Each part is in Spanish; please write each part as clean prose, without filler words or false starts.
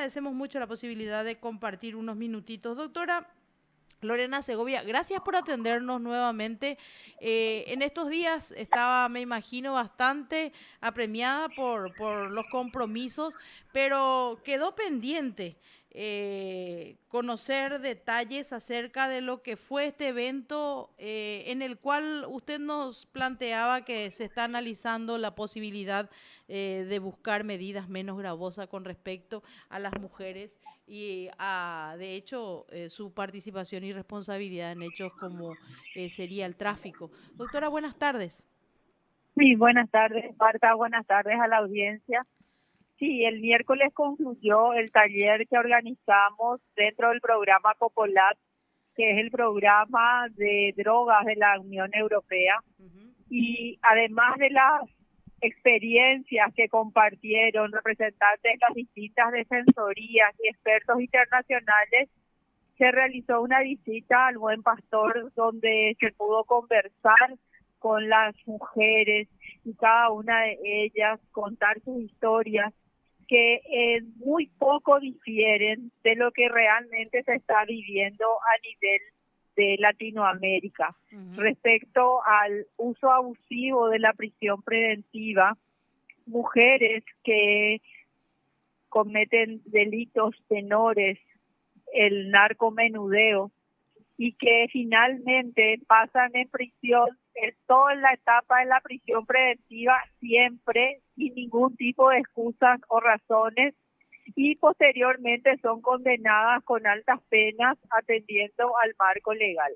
agradecemos mucho la posibilidad de compartir unos minutitos. Doctora Lorena Segovia, gracias por atendernos nuevamente. En estos días estaba, me imagino, bastante apremiada por los compromisos, pero quedó pendiente conocer detalles acerca de lo que fue este evento en el cual usted nos planteaba que se está analizando la posibilidad de buscar medidas menos gravosas con respecto a las mujeres y de hecho, su participación y responsabilidad en hechos como sería el tráfico. Doctora, buenas tardes. Sí, buenas tardes, Marta, buenas tardes a la audiencia. Sí, el miércoles concluyó el taller que organizamos dentro del programa COPOLAT, que es el programa de drogas de la Unión Europea. Y además de las experiencias que compartieron representantes de las distintas defensorías y expertos internacionales, se realizó una visita al Buen Pastor donde se pudo conversar con las mujeres y cada una de ellas contar sus historias que muy poco difieren de lo que realmente se está viviendo a nivel de Latinoamérica. Respecto al uso abusivo de la prisión preventiva, mujeres que cometen delitos menores, el narcomenudeo, y que finalmente pasan en prisión, toda la etapa de la prisión preventiva siempre sin ningún tipo de excusas o razones, y posteriormente son condenadas con altas penas atendiendo al marco legal.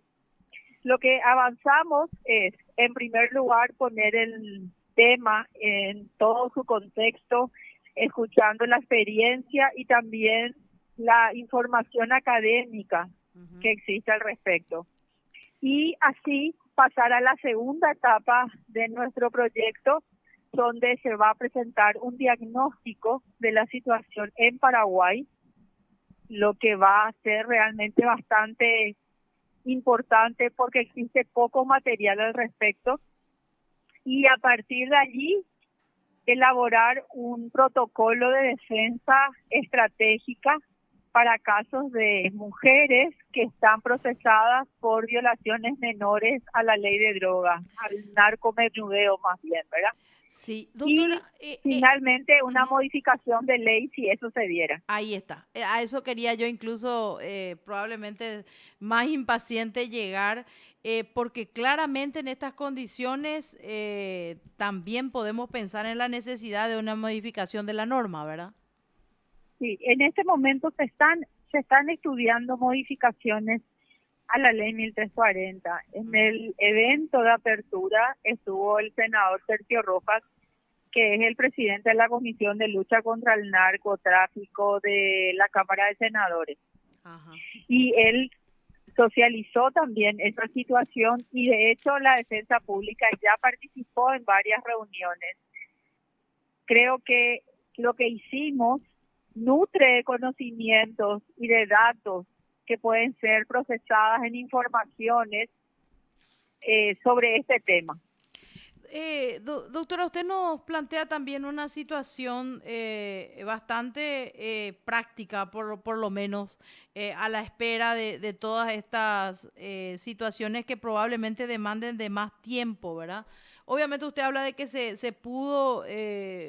Lo que avanzamos es, en primer lugar, poner el tema en todo su contexto, escuchando la experiencia y también la información académica que existe al respecto. Y así pasar a la segunda etapa de nuestro proyecto, donde se va a presentar un diagnóstico de la situación en Paraguay, lo que va a ser realmente bastante importante porque existe poco material al respecto, y a partir de allí elaborar un protocolo de defensa estratégica para casos de mujeres que están procesadas por violaciones menores a la ley de drogas, al narcomenudeo más bien, ¿verdad? Sí, Y doctora. finalmente una modificación de ley si eso se diera. Ahí está. A eso quería yo incluso probablemente más impaciente llegar, porque claramente en estas condiciones también podemos pensar en la necesidad de una modificación de la norma, ¿verdad? Sí, en este momento se están estudiando modificaciones a la ley 1340. En el evento de apertura estuvo el senador Sergio Rojas, que es el presidente de la Comisión de Lucha contra el Narcotráfico de la Cámara de Senadores. Ajá. Y él socializó también esa situación y de hecho la Defensa Pública ya participó en varias reuniones. Creo que lo que hicimos nutre de conocimientos y de datos que pueden ser procesadas en informaciones sobre este tema. Doctora, usted nos plantea también una situación bastante práctica, por lo menos, a la espera de todas estas situaciones que probablemente demanden de más tiempo, ¿verdad? Obviamente usted habla de que se pudo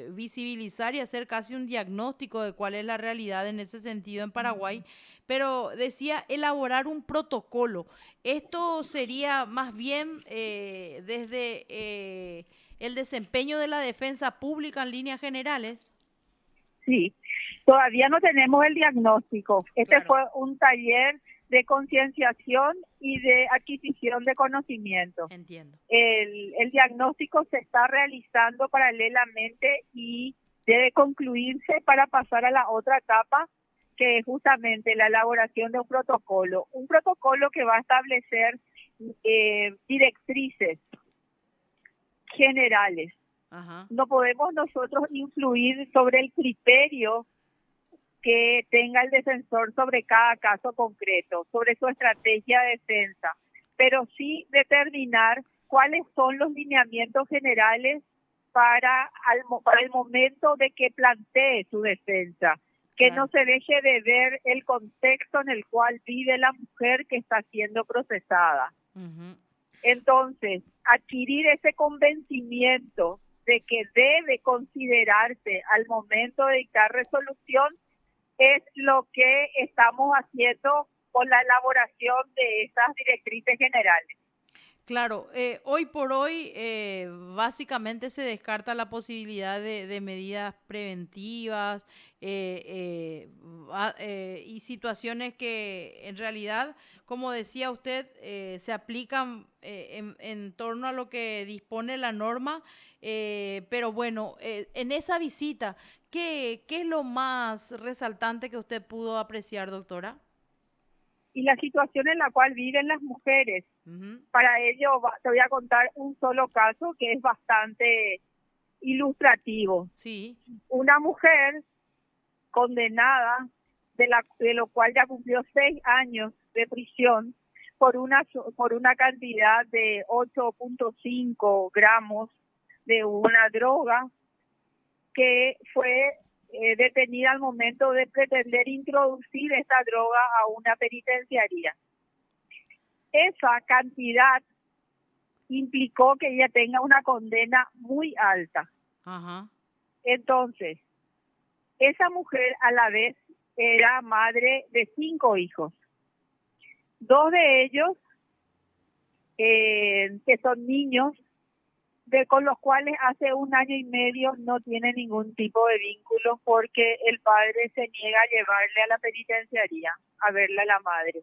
visibilizar y hacer casi un diagnóstico de cuál es la realidad en ese sentido en Paraguay, pero decía elaborar un protocolo. Esto sería más bien desde el desempeño de la defensa pública en líneas generales. Sí, todavía no tenemos el diagnóstico. Este Claro. fue un taller de concienciación y de adquisición de conocimiento. Entiendo. El diagnóstico se está realizando paralelamente y debe concluirse para pasar a la otra etapa, que es justamente la elaboración de un protocolo que va a establecer directrices generales. Ajá. No podemos nosotros influir sobre el criterio que tenga el defensor sobre cada caso concreto, sobre su estrategia de defensa, pero sí determinar cuáles son los lineamientos generales para el momento de que plantee su defensa, que no Claro. se deje de ver el contexto en el cual vive la mujer que está siendo procesada. Ujú. Entonces, adquirir ese convencimiento de que debe considerarse al momento de dictar resolución es lo que estamos haciendo con la elaboración de estas directrices generales. Claro, hoy por hoy básicamente se descarta la posibilidad de medidas preventivas y situaciones que en realidad, como decía usted, se aplican en torno a lo que dispone la norma. Pero bueno, en esa visita, ¿qué es lo más resaltante que usted pudo apreciar, doctora? Y la situación en la cual viven las mujeres. Ujú. Para ello te voy a contar un solo caso que es bastante ilustrativo. Sí. Una mujer condenada, de lo cual ya cumplió 6 años de prisión por una cantidad de 8.5 gramos de una droga que fue detenida al momento de pretender introducir esta droga a una penitenciaría. Esa cantidad implicó que ella tenga una condena muy alta. Ajá. Entonces, esa mujer a la vez era madre de 5 hijos. 2 de ellos, que son niños, con los cuales hace 1 año y medio no tiene ningún tipo de vínculo porque el padre se niega a llevarle a la penitenciaría a verle a la madre.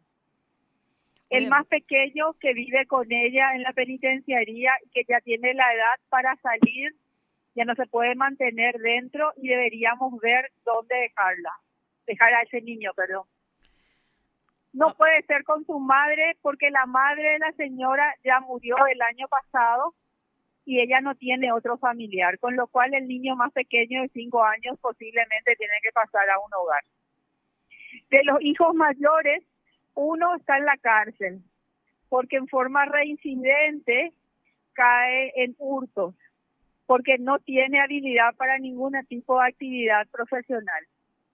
El Oye, más pequeño que vive con ella en la penitenciaría y que ya tiene la edad para salir, ya no se puede mantener dentro y deberíamos ver dónde dejar a ese niño, perdón. No ah, puede ser con su madre porque la madre de la señora ya murió el año pasado y ella no tiene otro familiar, con lo cual el niño más pequeño de 5 años posiblemente tiene que pasar a un hogar. De los hijos mayores, uno está en la cárcel porque en forma reincidente cae en hurtos, porque no tiene habilidad para ningún tipo de actividad profesional.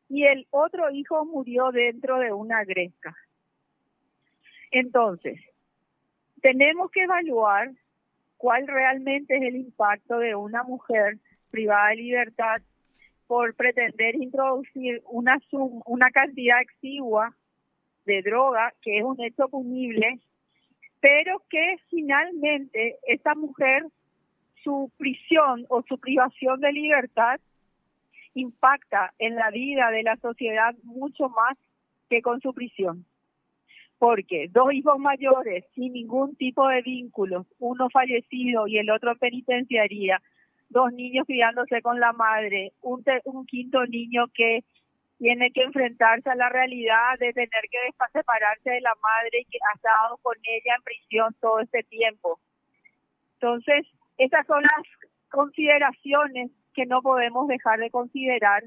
Y el otro hijo murió dentro de una gresca. Entonces, tenemos que evaluar cuál realmente es el impacto de una mujer privada de libertad por pretender introducir una cantidad exigua de droga, que es un hecho punible, pero que finalmente esta mujer, su prisión o su privación de libertad impacta en la vida de la sociedad mucho más que con su prisión. Porque 2 hijos mayores sin ningún tipo de vínculos, uno fallecido y el otro en penitenciaría, 2 niños criándose con la madre, un quinto niño que tiene que enfrentarse a la realidad de tener que separarse de la madre y que ha estado con ella en prisión todo este tiempo. Entonces, esas son las consideraciones que no podemos dejar de considerar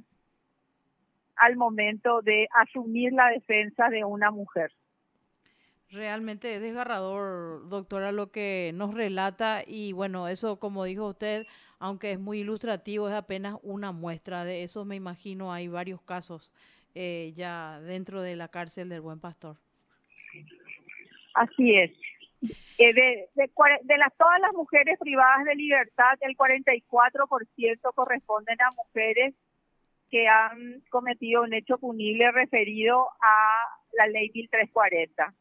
al momento de asumir la defensa de una mujer. realmente es desgarrador, doctora, lo que nos relata y bueno, eso como dijo usted, aunque es muy ilustrativo, es apenas una muestra de eso. Me imagino hay varios casos ya dentro de la cárcel del Buen Pastor. Así es. Todas las mujeres privadas de libertad, el 44% corresponden a mujeres que han cometido un hecho punible referido a la ley 1340.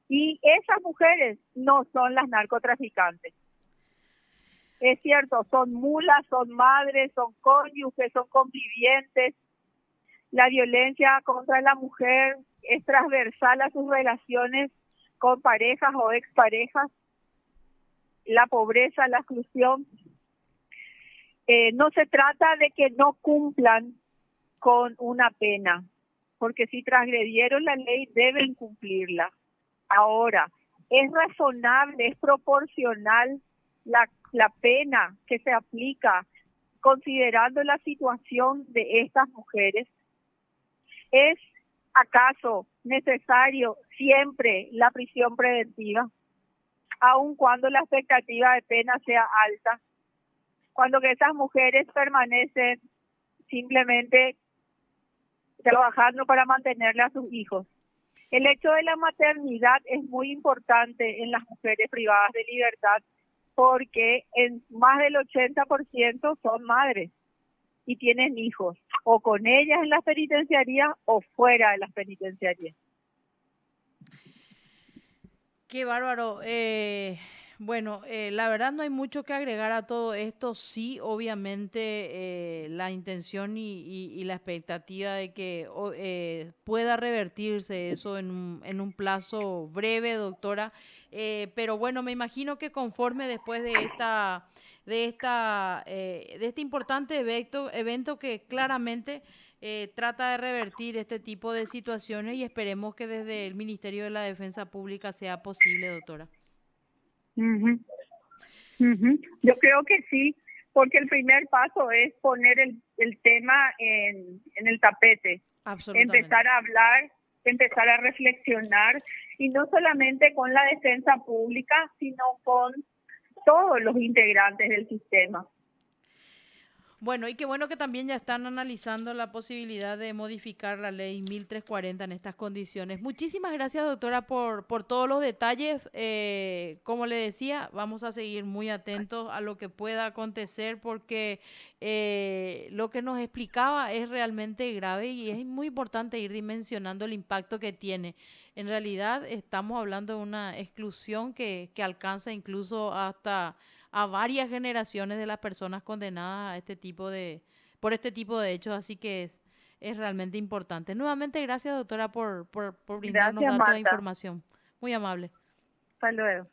Y esas mujeres no son las narcotraficantes. Es cierto, son mulas, son madres, son cónyuges, son convivientes. La violencia contra la mujer es transversal a sus relaciones con parejas o exparejas. La pobreza, la exclusión. No se trata de que no cumplan con una pena, porque si transgredieron la ley deben cumplirla. Ahora, es razonable, es proporcional la pena que se aplica considerando la situación de estas mujeres. ¿Es acaso necesario siempre la prisión preventiva, aun cuando la expectativa de pena sea alta? Cuando que esas mujeres permanecen simplemente trabajando para mantenerle a sus hijos. El hecho de la maternidad es muy importante en las mujeres privadas de libertad porque en más del 80% son madres y tienen hijos, o con ellas en las penitenciarías o fuera de las penitenciarías. Qué bárbaro. Bueno, la verdad no hay mucho que agregar a todo esto. Sí, obviamente la intención y la expectativa de que pueda revertirse eso en un plazo breve, doctora. Pero bueno, me imagino que conforme después de este importante evento que claramente trata de revertir este tipo de situaciones y esperemos que desde el Ministerio de la Defensa Pública sea posible, doctora. Ujú, ujú. Yo creo que sí, porque el primer paso es poner el tema en el tapete, Absolutamente. empezar a hablar, empezar a reflexionar, y no solamente con la defensa pública, sino con todos los integrantes del sistema. Bueno, y qué bueno que también ya están analizando la posibilidad de modificar la ley 1340 en estas condiciones. Muchísimas gracias, doctora, por todos los detalles. Como le decía, vamos a seguir muy atentos a lo que pueda acontecer porque lo que nos explicaba es realmente grave y es muy importante ir dimensionando el impacto que tiene. En realidad, estamos hablando de una exclusión que alcanza incluso hasta a varias generaciones de las personas condenadas a por este tipo de hechos, así que es realmente importante. Nuevamente, gracias, doctora, por brindarnos Gracias, datos e Marta. información. Muy amable. Hasta luego.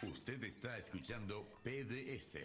Usted está escuchando PDS.